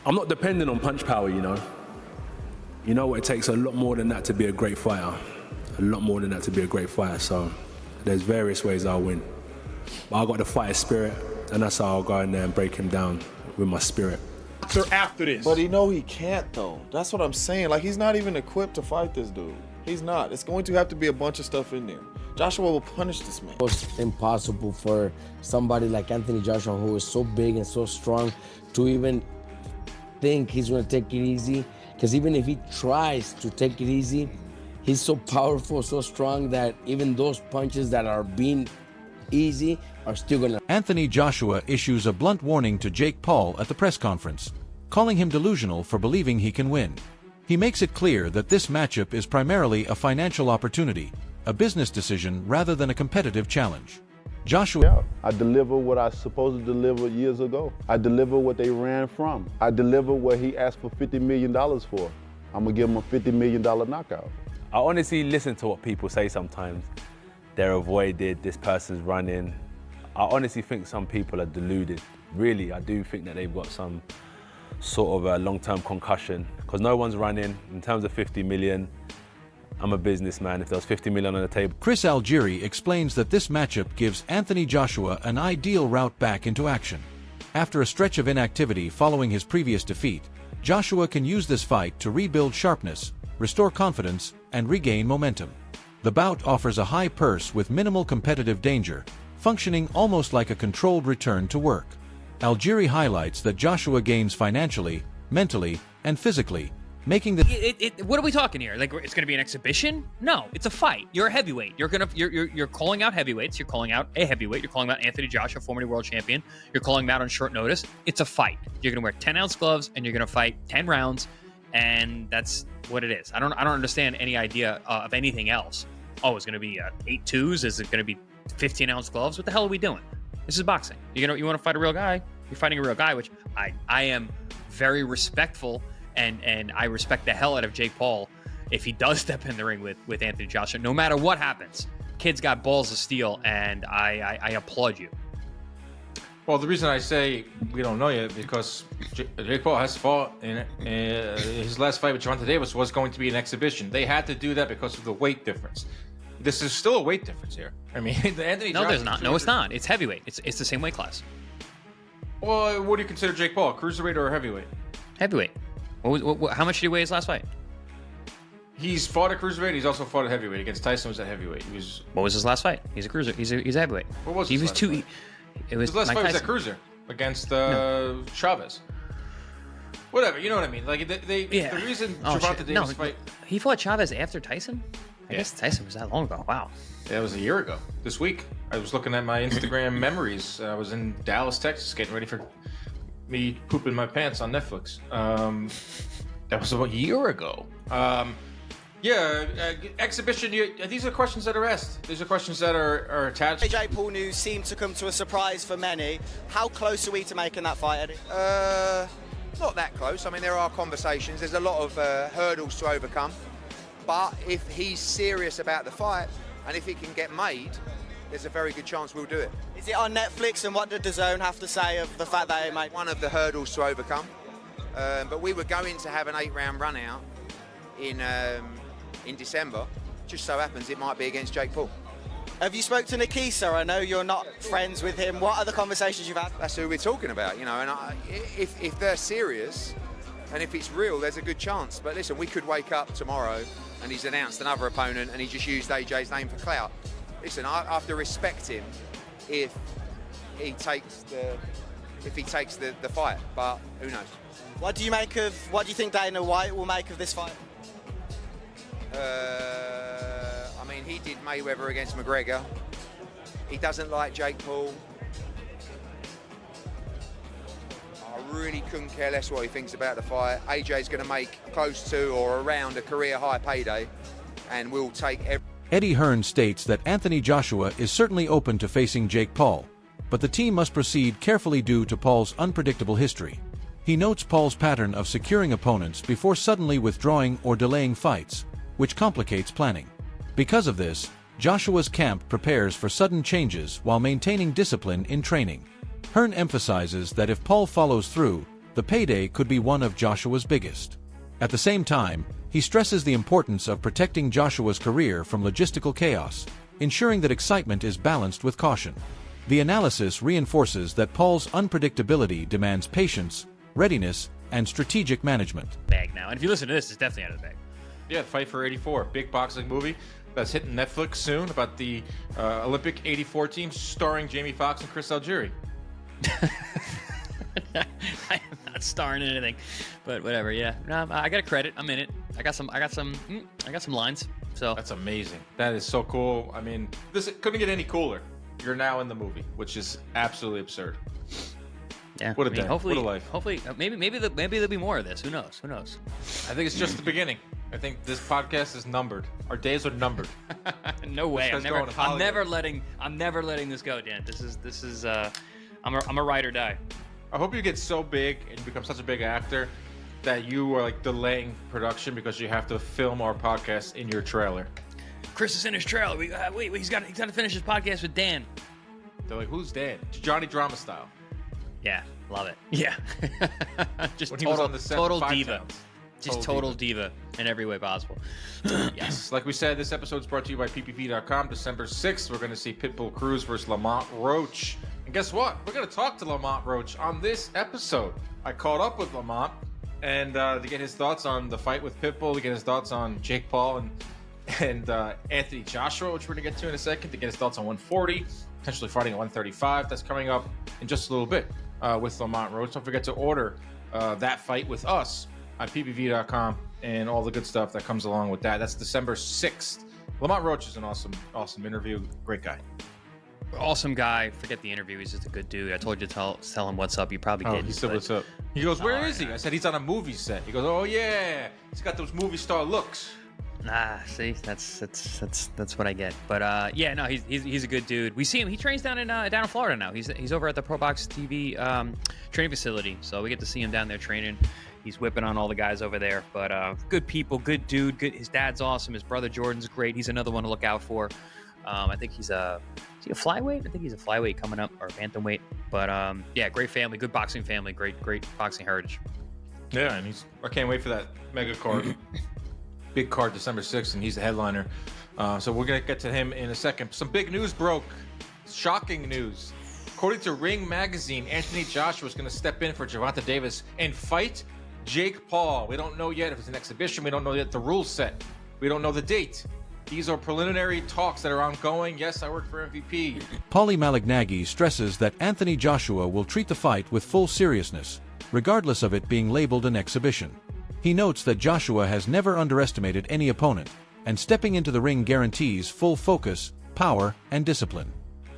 I'm not dependent on punch power, you know. You know what, it takes a lot more than that to be a great fighter. A lot more than that to be a great fighter, so there's various ways I'll win. But I got the fighter spirit, and that's how I'll go in there and break him down with my spirit. After this. But he can't though. That's what I'm saying. Like, he's not even equipped to fight this dude. He's not. It's going to have to be a bunch of stuff in there. Joshua will punish this man. It's impossible for somebody like Anthony Joshua, who is so big and so strong, to even think he's going to take it easy. Because even if he tries to take it easy, he's so powerful, so strong that even those punches that are being easy are still going to... Anthony Joshua issues a blunt warning to Jake Paul at the press conference, calling him delusional for believing he can win. He makes it clear that this matchup is primarily a financial opportunity, a business decision rather than a competitive challenge. Joshua... Yeah, I deliver what I was supposed to deliver years ago. I deliver what they ran from. I deliver what he asked for $50 million for. I'm going to give him a $50 million knockout. I honestly listen to what people say sometimes. They're avoided, this person's running. I honestly think some people are deluded. Really, I do think that they've got some sort of a long-term concussion, because no one's running. In terms of 50 million, I'm a businessman. If there was 50 million on the table. Chris Algieri explains that this matchup gives Anthony Joshua an ideal route back into action. After a stretch of inactivity following his previous defeat, Joshua can use this fight to rebuild sharpness, restore confidence, and regain momentum. The bout offers a high purse with minimal competitive danger, functioning almost like a controlled return to work. Algieri highlights that Joshua gains financially, mentally, and physically, making the... What are we talking here? Like, it's going to be an exhibition? No, it's a fight. You're a heavyweight. You're calling out heavyweights. You're calling out a heavyweight. You're calling out Anthony Joshua, former world champion. You're calling him out on short notice. It's a fight. You're going to wear 10-ounce gloves, and you're going to fight 10 rounds, and that's what it is. I don't understand any idea of anything else. Oh, it's going to be 8-2s? Is it going to be 15-ounce gloves? What the hell are we doing? This is boxing. You want to fight a real guy? You're fighting a real guy, which I am very respectful, and I respect the hell out of Jake Paul if he does step in the ring with Anthony Joshua. No matter what happens, kid's got balls of steel, and I applaud you. Well, the reason I say we don't know yet because Jake Paul has fought in his last fight with Gervonta Davis was going to be an exhibition. They had to do that because of the weight difference. This is still a weight difference here. I mean, Anthony. No, there's not. No, it's not. It's heavyweight. It's the same weight class. Well, what do you consider Jake Paul? Cruiserweight or heavyweight? Heavyweight. How much did he weigh his last fight? He's fought at cruiserweight. He's also fought at heavyweight. Against Tyson was at heavyweight. What was his last fight? He's a cruiser. He's a heavyweight. What was he his was last too. fight? It was his last Mike fight was Tyson. at cruiser against Chavez. Whatever, you know what I mean. Like the reason Gervonta Davis fight. He fought Chavez after Tyson. I guess Tyson was that long ago. Wow. Yeah, it was a year ago. This week, I was looking at my Instagram memories. I was in Dallas, Texas, getting ready for me pooping my pants on Netflix. That was about a year ago. Exhibition. These are questions that are asked. These are questions that are attached. AJ Paul news seemed to come to a surprise for many. How close are we to making that fight, Eddie? Not that close. I mean, there are conversations. There's a lot of hurdles to overcome. But if he's serious about the fight, and if it can get made, there's a very good chance we'll do it. Is it on Netflix, and what did DAZN have to say of the fact that it made? One of the hurdles to overcome. But we were going to have an 8-round run out in December. Just so happens it might be against Jake Paul. Have you spoke to Nikisa? I know you're not friends with him. What are the conversations you've had? That's who we're talking about, you know. And if they're serious, and if it's real, there's a good chance. But listen, we could wake up tomorrow and he's announced another opponent and he just used AJ's name for clout. Listen, I have to respect him if he takes the fight, but who knows? What do you think Dana White will make of this fight? I mean, he did Mayweather against McGregor. He doesn't like Jake Paul. I really couldn't care less what he thinks about the fight. AJ's going to make close to or around a career high payday, and we'll take every... Eddie Hearn states that Anthony Joshua is certainly open to facing Jake Paul, but the team must proceed carefully due to Paul's unpredictable history. He notes Paul's pattern of securing opponents before suddenly withdrawing or delaying fights, which complicates planning. Because of this, Joshua's camp prepares for sudden changes while maintaining discipline in training. Hearn emphasizes that if Paul follows through, the payday could be one of Joshua's biggest. At the same time, he stresses the importance of protecting Joshua's career from logistical chaos, ensuring that excitement is balanced with caution. The analysis reinforces that Paul's unpredictability demands patience, readiness, and strategic management. Bag now. And if you listen to this, it's definitely out of the bag. Yeah, Fight for 84, big boxing movie that's hitting Netflix soon about the Olympic 84 team starring Jamie Foxx and Chris Algieri. I am not starring in anything, but whatever. Yeah, no, I got a credit. I'm in it. I got some lines. So That's amazing. That is so cool. I mean, this couldn't get any cooler. You're now in the movie, which is absolutely absurd. yeah, What a day. hopefully, What a life. Hopefully, maybe there'll be more of this. Who knows? Who knows? I think it's just the beginning. I think this podcast is numbered. Our days are numbered. No way. This guy's going to Hollywood. I'm never letting this go, Dan. This is. I'm a ride or die. I hope you get so big and you become such a big actor that you are like delaying production because you have to film our podcast in your trailer. Chris is in his trailer. Wait, he's got to finish his podcast with Dan. They're like, who's Dan? Johnny Drama style. Yeah, love it. Yeah, just When he was on the set total of Five diva. Towns. Just total diva in every way possible. Yes, like we said, this episode is brought to you by PPV.com. December 6th, we're going to see Pitbull Cruz versus Lamont Roach. And guess what? We're going to talk to Lamont Roach on this episode. I caught up with Lamont and to get his thoughts on the fight with Pitbull, to get his thoughts on Jake Paul and Anthony Joshua, which we're going to get to in a second, to get his thoughts on 140, potentially fighting at 135. That's coming up in just a little bit with Lamont Roach. Don't forget to order that fight with us on ppv.com and all the good stuff that comes along with that. That's December 6th. Lamont Roach is an awesome interview. Great guy. Awesome guy. Forget the interview. He's just a good dude. I told you to tell him what's up. You probably did. He said, what's up? He goes, where is he? I said, he's on a movie set. He goes, oh, yeah. He's got those movie star looks. See, that's what I get. But yeah, no, he's a good dude. We see him. He trains down in Florida now. He's over at the Pro Box TV training facility. So we get to see him down there training. He's whipping on all the guys over there. But good people, good dude. Good. His dad's awesome. His brother Jordan's great. He's another one to look out for. I think is he a flyweight? I think he's a flyweight coming up, or bantamweight. But yeah, great family, good boxing family, great boxing heritage. Yeah, and I can't wait for that mega card. Big card December 6th, and he's the headliner. So we're going to get to him in a second. Some big news broke. Shocking news. According to Ring Magazine, Anthony Joshua is going to step in for Gervonta Davis and fight Jake Paul. We don't know yet if it's an exhibition. We don't know yet the rules set. We don't know the date. These are preliminary talks that are ongoing. Yes, I work for MVP. Paulie Malignaggi stresses that Anthony Joshua will treat the fight with full seriousness, regardless of it being labeled an exhibition. He notes that Joshua has never underestimated any opponent, and stepping into the ring guarantees full focus, power, and discipline.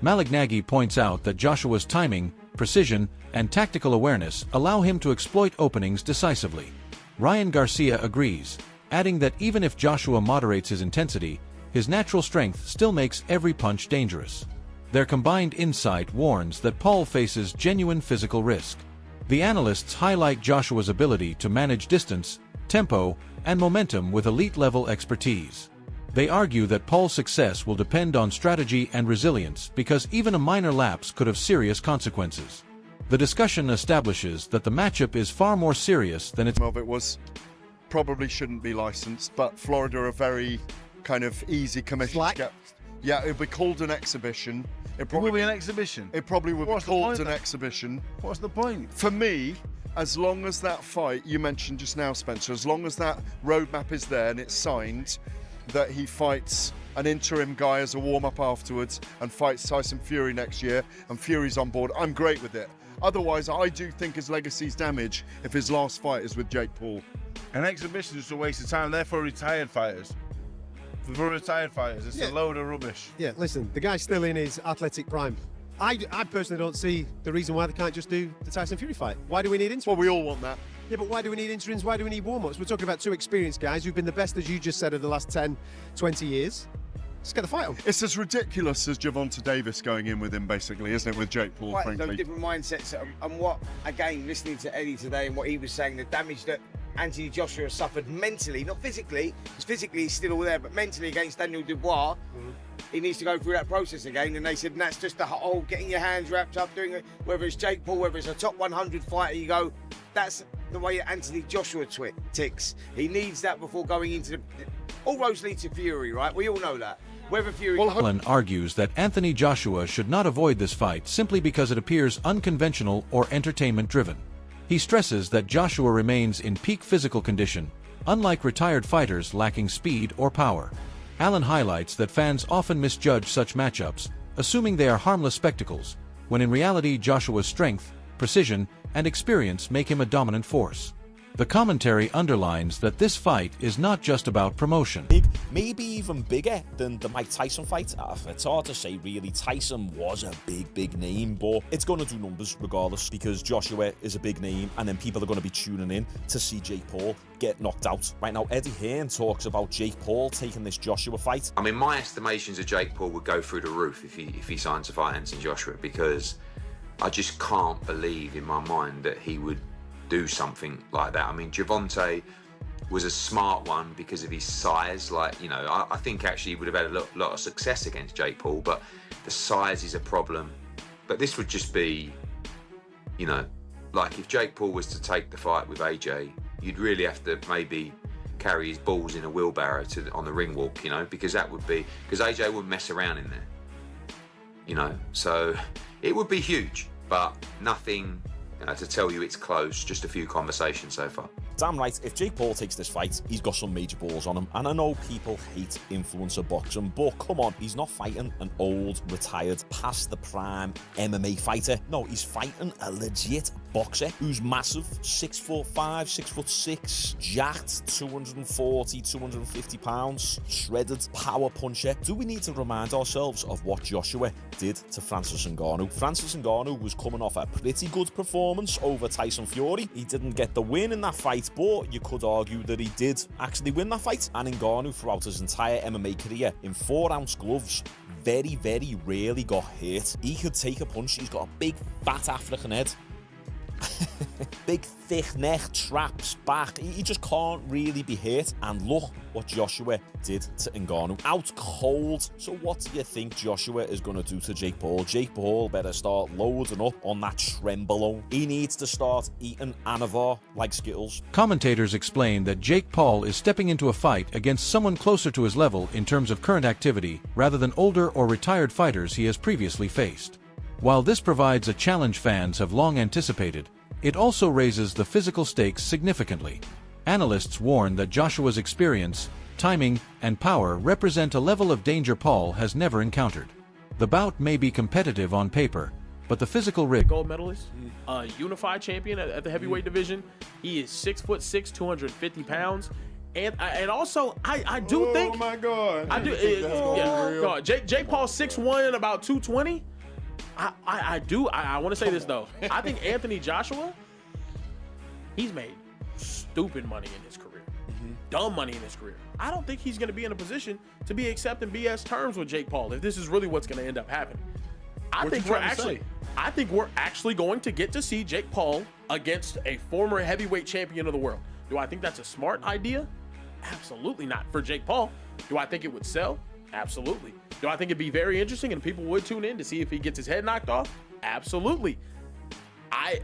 Malignaggi points out that Joshua's timing, precision, and tactical awareness allow him to exploit openings decisively. Ryan Garcia agrees, adding that even if Joshua moderates his intensity, his natural strength still makes every punch dangerous. Their combined insight warns that Paul faces genuine physical risk. The analysts highlight Joshua's ability to manage distance, tempo, and momentum with elite-level expertise. They argue that Paul's success will depend on strategy and resilience because even a minor lapse could have serious consequences. The discussion establishes that the matchup is far more serious than its of it was probably shouldn't be licensed, but Florida are very kind of easy commission to get. Yeah, it'd be called an exhibition. It will be an exhibition. It probably would be called an exhibition. What's the point? For me, as long as that fight you mentioned just now, Spencer, as long as that roadmap is there and it's signed, that he fights an interim guy as a warm-up afterwards and fights Tyson Fury next year, and Fury's on board, I'm great with it. Otherwise, I do think his legacy's damaged if his last fight is with Jake Paul. An exhibition is a waste of time. They're for retired fighters. For retired fighters, it's a load of rubbish. Yeah, listen, the guy's still in his athletic prime. I personally don't see the reason why they can't just do the Tyson Fury fight. Why do we need interims? Well, we all want that. Yeah, but why do we need interims? Why do we need warm-ups? We're talking about two experienced guys who've been the best, as you just said, of the last 10, 20 years. Let's get the fight on. It's as ridiculous as Gervonta Davis going in with him, basically, isn't it, with Jake Paul, frankly? Those different mindsets, and what, again, listening to Eddie today and what he was saying, the damage that Anthony Joshua suffered mentally, not physically, because physically he's still all there, but mentally against Daniel Dubois, he needs to go through that process again. And they said, and that's just the whole getting your hands wrapped up, doing it, whether it's Jake Paul, whether it's a top 100 fighter, you go, that's the way Anthony Joshua ticks. He needs that before going into the... All roads lead to Fury, right? We all know that. Whether Fury... Allen argues that Anthony Joshua should not avoid this fight simply because it appears unconventional or entertainment-driven. He stresses that Joshua remains in peak physical condition, unlike retired fighters lacking speed or power. Allen highlights that fans often misjudge such matchups, assuming they are harmless spectacles, when in reality Joshua's strength, precision, and experience make him a dominant force. The commentary underlines that this fight is not just about promotion. Maybe even bigger than the Mike Tyson fight. It's hard to say really. Tyson was a big name, but it's going to do numbers regardless because Joshua is a big name and then people are going to be tuning in to see Jake Paul get knocked out. Right now, Eddie Hearn talks about Jake Paul taking this Joshua fight. I mean, my estimations of Jake Paul would go through the roof if he signs to fight Anthony Joshua, because I just can't believe in my mind that he would do something like that. I mean, Gervonta was a smart one because of his size. Like, you know, I think actually he would have had a lot of success against Jake Paul, but the size is a problem. But this would just be, you know, like if Jake Paul was to take the fight with AJ, you'd really have to maybe carry his balls in a wheelbarrow on the ring walk, you know, because that would be, because AJ wouldn't mess around in there, you know. So it would be huge, but nothing to tell you it's close, just a few conversations so far. Damn right, if Jake Paul takes this fight, he's got some major balls on him. And I know people hate influencer boxing, but come on, he's not fighting an old, retired, past the prime MMA fighter. No, he's fighting a legit boxer who's massive, 6'5", 6'6", jacked, 240, 250 pounds, shredded, power puncher. Do we need to remind ourselves of what Joshua did to Francis Ngannou? Francis Ngannou was coming off a pretty good performance over Tyson Fury. He didn't get the win in that fight, but you could argue that he did actually win that fight. And Ngannou, throughout his entire MMA career, in 4-ounce gloves, very rarely got hit. He could take a punch. He's got a big, fat African head. Big, thick neck, traps, back. He just can't really be hit. And look what Joshua did to Ngannou. Out cold. So what do you think Joshua is going to do to Jake Paul? Jake Paul better start loading up on that Trenbolone. He needs to start eating Anavar like Skittles. Commentators explain that Jake Paul is stepping into a fight against someone closer to his level in terms of current activity, rather than older or retired fighters he has previously faced. While this provides a challenge fans have long anticipated, it also raises the physical stakes significantly. Analysts warn that Joshua's experience, timing, and power represent a level of danger Paul has never encountered. The bout may be competitive on paper, but the physical gold medalist, unified champion at the heavyweight division. He is 6'6", 250 pounds. And also, I do think... Oh, my God. I do. Yeah, Jake Paul 6'1", about 220. I want to say this, though. I think Anthony Joshua, he's made stupid money in his career. Dumb money in his career. I don't think he's going to be in a position to be accepting BS terms with Jake Paul if this is really what's going to end up happening. I think we're actually going to get to see Jake Paul against a former heavyweight champion of the world. Do I think that's a smart idea? Absolutely not for Jake Paul. Do I think it would sell? Absolutely. Do I think it'd be very interesting and people would tune in to see if he gets his head knocked off? Absolutely. I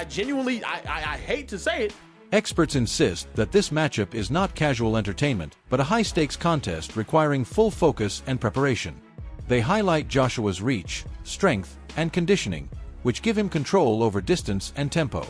genuinely, I hate to say it. Experts insist that this matchup is not casual entertainment, but a high-stakes contest requiring full focus and preparation. They highlight Joshua's reach, strength, and conditioning, which give him control over distance and tempo.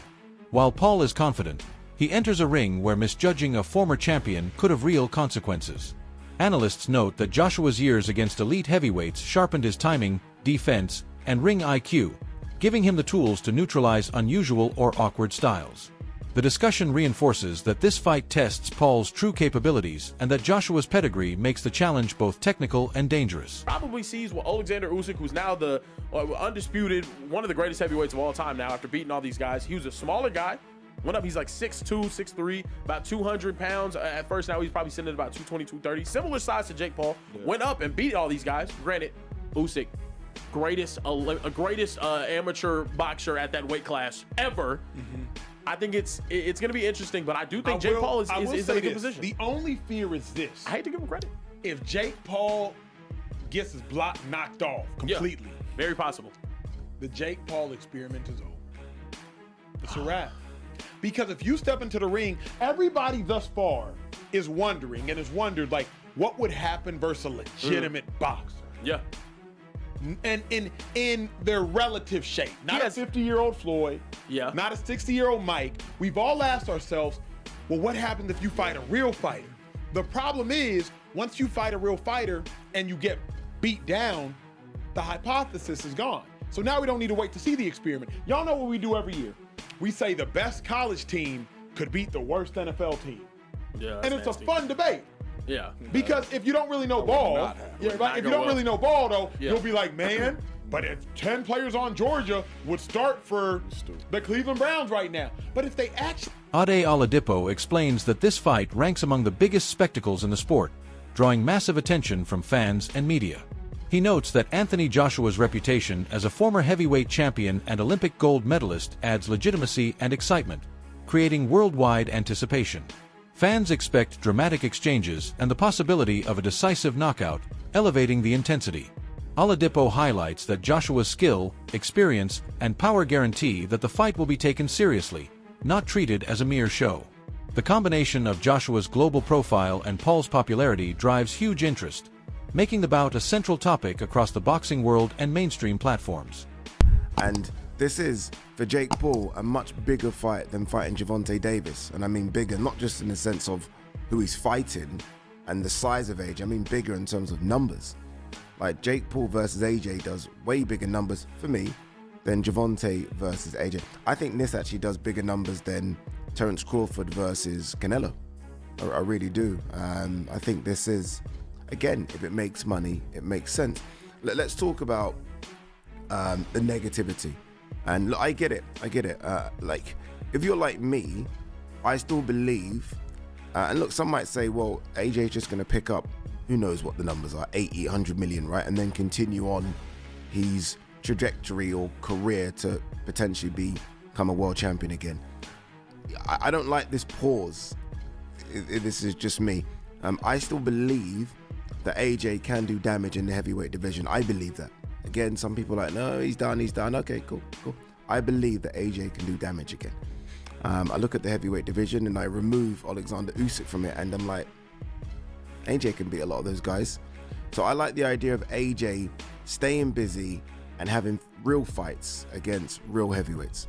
While Paul is confident, he enters a ring where misjudging a former champion could have real consequences. Analysts note that Joshua's years against elite heavyweights sharpened his timing, defense, and ring IQ, giving him the tools to neutralize unusual or awkward styles. The discussion reinforces that this fight tests Paul's true capabilities and that Joshua's pedigree makes the challenge both technical and dangerous. Probably sees what Alexander Usyk, who's now the undisputed, one of the greatest heavyweights of all time now after beating all these guys. He was a smaller guy. Went up, he's like 6'2", 6'3", about 200 pounds at first. Now he's probably sitting at about 220, 230. Similar size to Jake Paul. Yeah. Went up and beat all these guys. Granted, Usyk, greatest amateur boxer at that weight class ever. I think it's going to be interesting, but I do think Jake Paul is in a good position. The only fear is this. I hate to give him credit. If Jake Paul gets his block knocked off completely. Yeah, very possible. The Jake Paul experiment is over. It's a wrap. Because if you step into the ring, everybody thus far is wondering and has wondered, like, what would happen versus a legitimate boxer? Yeah. And in their relative shape. Not a 50-year-old Floyd. Yeah. Not a 60-year-old Mike. We've all asked ourselves, well, what happens if you fight a real fighter? The problem is, once you fight a real fighter and you get beat down, the hypothesis is gone. So now we don't need to wait to see the experiment. Y'all know what we do every year. We say the best college team could beat the worst NFL team. Yeah. And it's a fun debate. Yeah. Because if you don't really know ball, if you don't really know ball though, you'll be like, man, but if 10 players on Georgia would start for the Cleveland Browns right now. But if they actually... Ade Oladipo explains that this fight ranks among the biggest spectacles in the sport, drawing massive attention from fans and media. He notes that Anthony Joshua's reputation as a former heavyweight champion and Olympic gold medalist adds legitimacy and excitement, creating worldwide anticipation. Fans expect dramatic exchanges and the possibility of a decisive knockout, elevating the intensity. Oladipo highlights that Joshua's skill, experience, and power guarantee that the fight will be taken seriously, not treated as a mere show. The combination of Joshua's global profile and Paul's popularity drives huge interest, making the bout a central topic across the boxing world and mainstream platforms. And this is, for Jake Paul, a much bigger fight than fighting Gervonta Davis. And I mean bigger, not just in the sense of who he's fighting and the size of AJ, I mean bigger in terms of numbers. Like Jake Paul versus AJ does way bigger numbers for me than Gervonta versus AJ. I think this actually does bigger numbers than Terence Crawford versus Canelo. I really do. I think this is, again, if it makes money, it makes sense. Let's talk about the negativity. And look, I get it. Like, if you're like me, I still believe, and look, some might say, well, AJ's just going to pick up, who knows what the numbers are, 80, 100 million, right? And then continue on his trajectory or career to potentially become a world champion again. I don't like this pause. This is just me. I still believe that AJ can do damage in the heavyweight division. I believe that. Again, some people are like, no, he's done. Okay, cool. I believe that AJ can do damage again. I look at the heavyweight division and I remove Alexander Usyk from it, and I'm like, AJ can beat a lot of those guys. So I like the idea of AJ staying busy and having real fights against real heavyweights.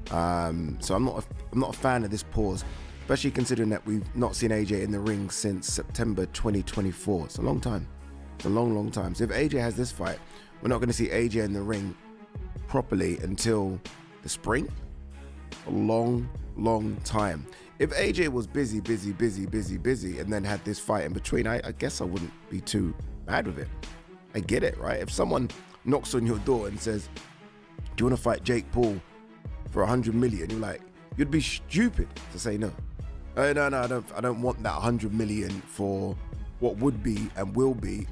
So I'm not a fan of this pause, especially considering that we've not seen AJ in the ring since September 2024. It's a long time. It's a long, long time. So if AJ has this fight, we're not going to see AJ in the ring properly until the spring. A long, long time. If AJ was busy, and then had this fight in between, I guess I wouldn't be too bad with it. I get it, right? If someone knocks on your door and says, do you want to fight Jake Paul for 100 million? You're like, you'd be stupid to say no. No, I don't want that 100 million for what would be and will be